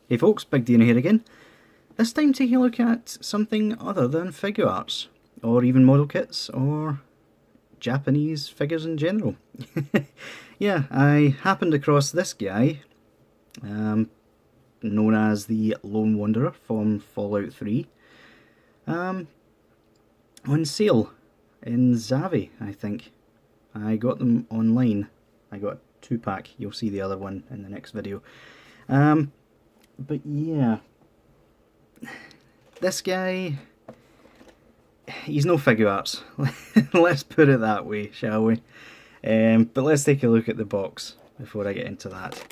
Hey folks, Big Deano here again. This time taking a look at something other than figure arts, or even model kits, or Japanese figures in general. Yeah, I happened across this guy, known as the Lone Wanderer from Fallout 3, on sale in Zavi, I think. I got them online. I got a 2-pack, you'll see the other one in the next video. But yeah, this guy, he's no figure arts. Let's put it that way, shall we? But let's take a look at the box before I get into that.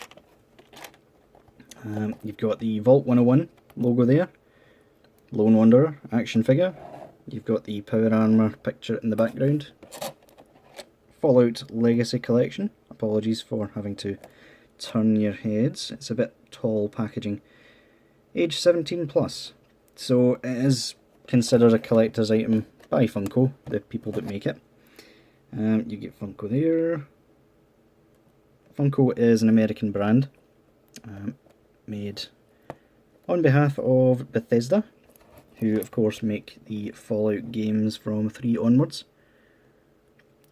You've got the Vault 101 logo there, Lone Wanderer action figure. You've got the Power Armor picture in the background. Fallout Legacy Collection. Apologies for having to turn your heads. It's a bit tall packaging. Age 17 plus. So it is considered a collector's item by Funko, the people that make it. You get Funko there. Funko is an American brand made on behalf of Bethesda, who of course make the Fallout games from 3 onwards,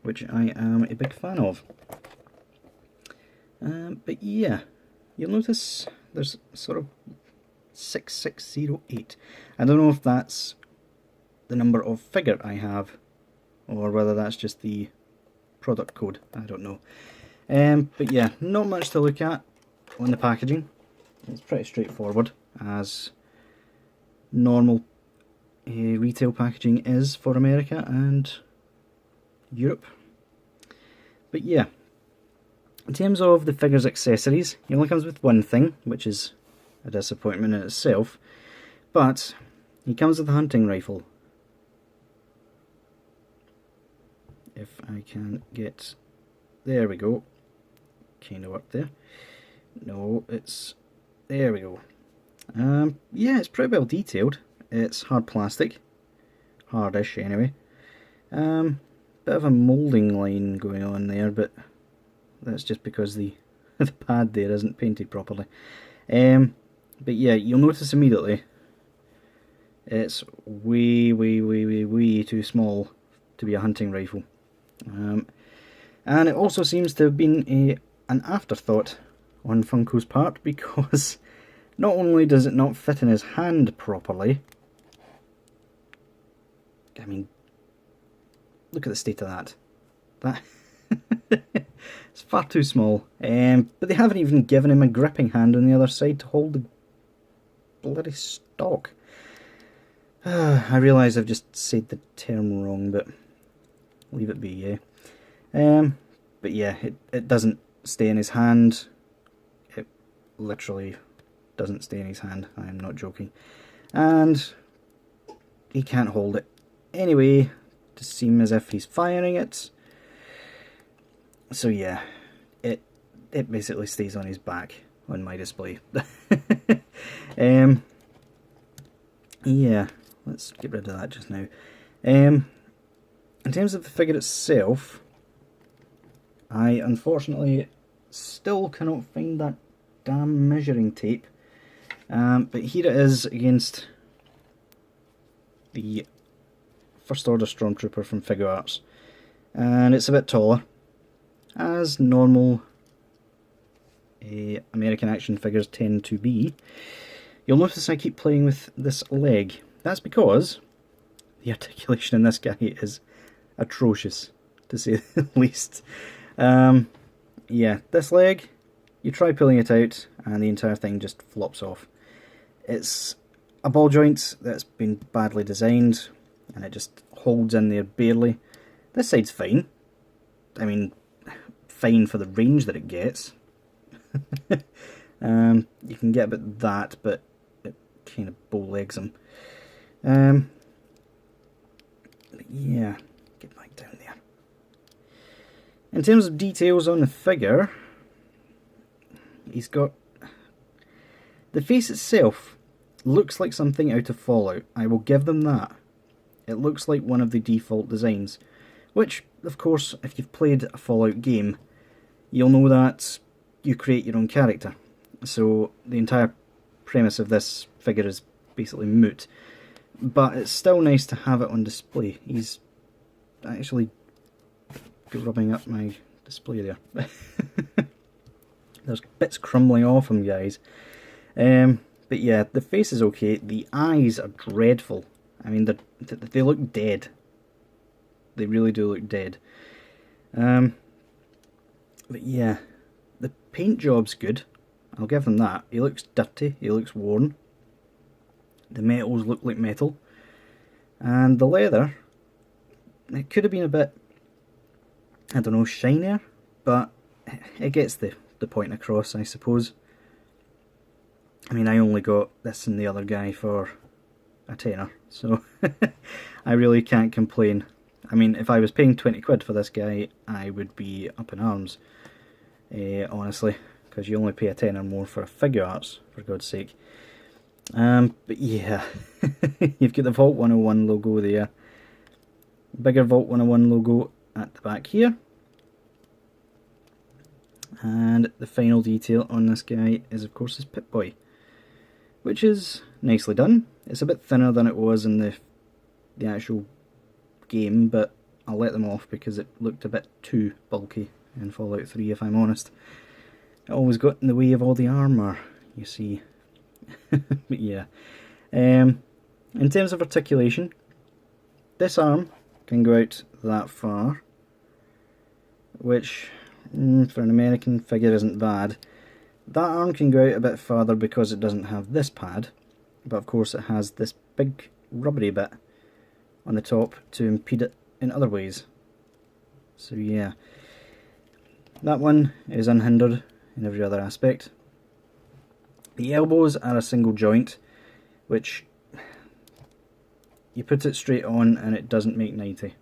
which I am a big fan of. But yeah, you'll notice there's sort of 6608. I don't know if that's the number of figure I have, or whether that's just the product code, I don't know. But yeah, not much to look at on the packaging. It's pretty straightforward, as normal retail packaging is for America and Europe. But yeah, in terms of the figure's accessories, he only comes with one thing, which is a disappointment in itself, but he comes with a hunting rifle. If I can get... there we go. Kind of worked there. No, it's... there we go. Yeah, it's pretty well detailed. It's hard plastic. Hardish, anyway. Bit of a moulding line going on there, but that's just because the pad there isn't painted properly. But yeah, you'll notice immediately it's way too small to be a hunting rifle. And it also seems to have been an afterthought on Funko's part, because not only does it not fit in his hand properly, I mean, look at the state of that. It's far too small. But they haven't even given him a gripping hand on the other side to hold the bloody stock. I realise I've just said the term wrong, but leave it be, yeah. But yeah, it doesn't stay in his hand. It literally doesn't stay in his hand. I am not joking. And he can't hold it anyway to seem as if he's firing it. So yeah, it basically stays on his back on my display. Yeah, let's get rid of that just now. In terms of the figure itself, I unfortunately still cannot find that damn measuring tape. But here it is against the First Order Stormtrooper from Figure Arts. And it's a bit taller, as normal American action figures tend to be. You'll notice I keep playing with this leg. That's because the articulation in this guy is atrocious, to say the least. Yeah, this leg, you try pulling it out and the entire thing just flops off. It's a ball joint that's been badly designed, and it just holds in there barely. This side's fine. I mean, fine for the range that it gets. You can get a bit of that, but it kind of bow legs him. But yeah, get back down there. In terms of details on the figure, he's got... the face itself looks like something out of Fallout. I will give them that. It looks like one of the default designs, which, of course, if you've played a Fallout game, you'll know that you create your own character. So the entire premise of this figure is basically moot. But it's still nice to have it on display. He's actually rubbing up my display there. There's bits crumbling off him, guys. But yeah, the face is okay. The eyes are dreadful. I mean, they look dead. They really do look dead. But yeah, the paint job's good. I'll give them that. He looks dirty. He looks worn. The metals look like metal. And the leather, it could have been a bit, I don't know, shinier. But it gets the point across, I suppose. I mean, I only got this and the other guy for a tenner, so I really can't complain. I mean, if I was paying 20 quid for this guy, I would be up in arms, honestly, because you only pay a tenner more for figure arts, for God's sake. But yeah, you've got the Vault 101 logo there, bigger Vault 101 logo at the back here, and the final detail on this guy is of course his Pip-Boy, which is nicely done. It's a bit thinner than it was in the actual game, but I'll let them off because it looked a bit too bulky in Fallout 3, if I'm honest. It always got in the way of all the armour, you see. But yeah. In terms of articulation, this arm can go out that far, which for an American figure isn't bad. That arm can go out a bit farther because it doesn't have this pad, but of course it has this big rubbery bit on the top to impede it in other ways. So yeah, that one is unhindered in every other aspect. The elbows are a single joint, which you put it straight on and it doesn't make 90.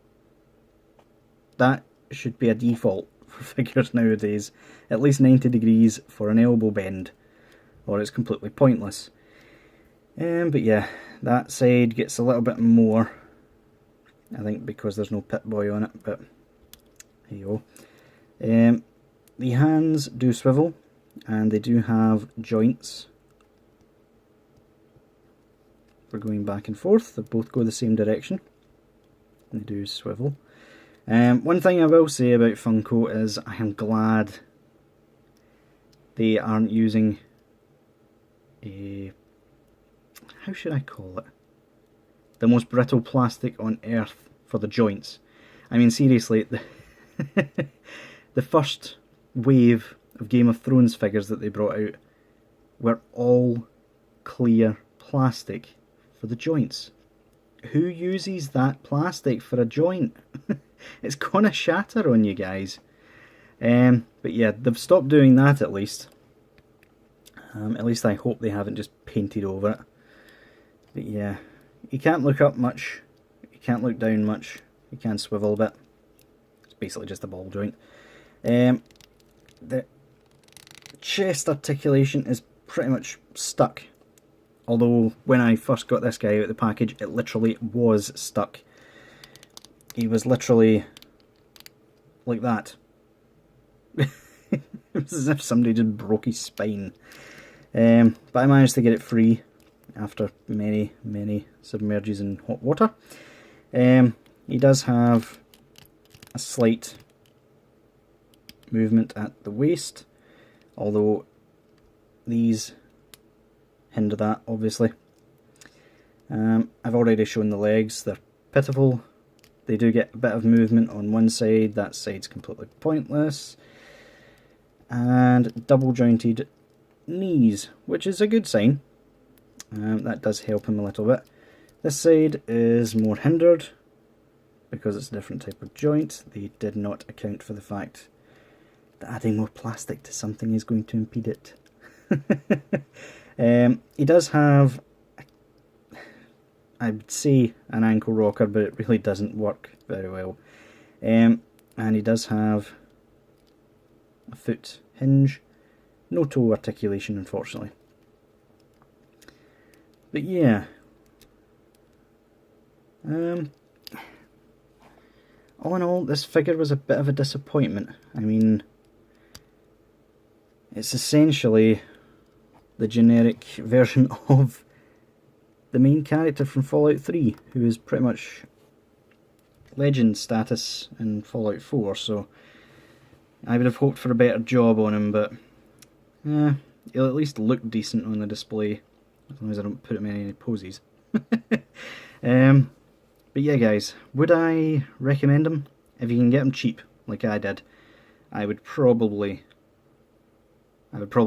That should be a default for figures nowadays, at least 90 degrees for an elbow bend, or it's completely pointless. But yeah, that side gets a little bit more, I think because there's no Pip-Boy on it, but there you go. The hands do swivel, and they do have joints for going back and forth. They both go the same direction. They do swivel. One thing I will say about Funko is I am glad they aren't using a, how should I call it, the most brittle plastic on earth for the joints. I mean, seriously, the first wave of Game of Thrones figures that they brought out were all clear plastic for the joints. Who uses that plastic for a joint? It's gonna shatter on you guys. But yeah, they've stopped doing that at least. At least I hope they haven't just painted over it. But yeah, you can't look up much, you can't look down much, you can swivel a bit. It's basically just a ball joint. The chest articulation is pretty much stuck. Although when I first got this guy out of the package, it literally was stuck. He was literally like that. It was as if somebody just broke his spine. But I managed to get it free after many submerges in hot water. He does have a slight movement at the waist, although these hinder that, obviously. I've already shown the legs. They're pitiful. They do get a bit of movement on one side, that side's completely pointless. And double jointed knees, which is a good sign. That does help him a little bit. This side is more hindered because it's a different type of joint. They did not account for the fact that adding more plastic to something is going to impede it. He does have, I would say, an ankle rocker, but it really doesn't work very well. And he does have a foot hinge. No toe articulation, unfortunately. But yeah. All in all, this figure was a bit of a disappointment. I mean, it's essentially the generic version of the main character from Fallout 3, who is pretty much legend status in Fallout 4, so I would have hoped for a better job on him, but he'll at least look decent on the display, as long as I don't put him in any poses. But yeah guys, would I recommend him? If you can get him cheap, like I did, I would probably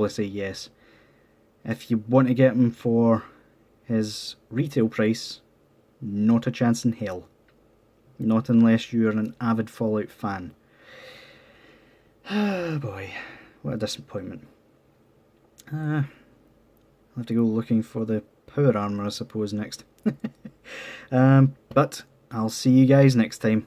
say yes. If you want to get him for his retail price, not a chance in hell. Not unless you're an avid Fallout fan. Ah boy, what a disappointment. I'll have to go looking for the power armor, I suppose, next. But I'll see you guys next time.